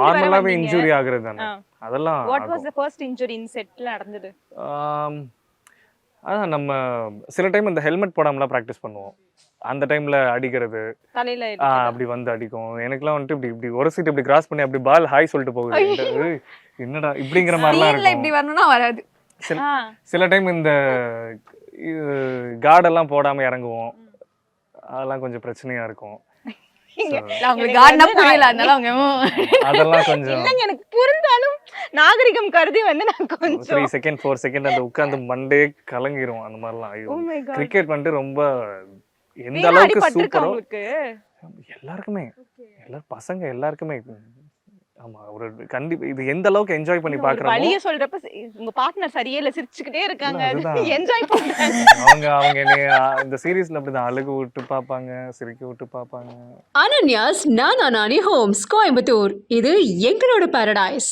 நார்மலாவே இன்ஜூரி ஆகுறது தானே அதெல்லாம். What was the first injury in செட்ல நடந்தது? அதான் நம்ம சில டைம் இந்த ஹெல்மெட் போடாமலாம் ப்ராக்டிஸ் பண்ணுவோம். அந்த டைம்ல அடிக்கிறது தலையில அப்படி வந்து அடிக்கும். எனக்குலாம் வந்துட்டு இப்படி இப்படி ஒரு சீட் இப்படி கிராஸ் பண்ணி அப்படி பால் ஹாய் சொல்லிட்டு போகுது. என்னடா இப்படிங்கிற மாதிரிலாம் இருக்கும். இப்படி வரணும்னா வராது. சில டைம் இந்த கார்டெல்லாம் போடாம இறங்குவோம். அதெல்லாம் கொஞ்சம் பிரச்சனையா இருக்கும். அதெல்லாம் கொஞ்சம் எனக்கு புரிந்தாலும் நாகரிகம் கருதி வந்து நான் கொஞ்சம் 3 செகண்ட் 4 செகண்ட் அந்த உட்கார்ந்து மண்டே கலங்கிரும் அந்த மாதிரிலாம். ஐயோ கிரிக்கெட் வந்து ரொம்ப எந்த அளவுக்கு சூப்பரோ எல்லாருக்குமே எல்லாரும் பசங்க எல்லாருக்குமே. ஆமா ஒரு கண்டிப்பா இது எந்த அளவுக்கு என்ஜாய் பண்ணி பாக்குறோம். வலிய சொல்றப்ப உங்க பார்ட்னர் சரியே இல்ல சிரிச்சுக்கிட்டே இருக்காங்க. என்ஜாய் பண்றாங்க. அவங்க இந்த சீரிஸ்ல அப்படிதான் அழுகு விட்டு பாப்பாங்க, சிரிக்க விட்டு பாப்பாங்க. அனன்யாஸ் நானா நானி ஹோம்ஸ் கோயம்புத்தூர். இது எங்களோட பாரடைஸ்.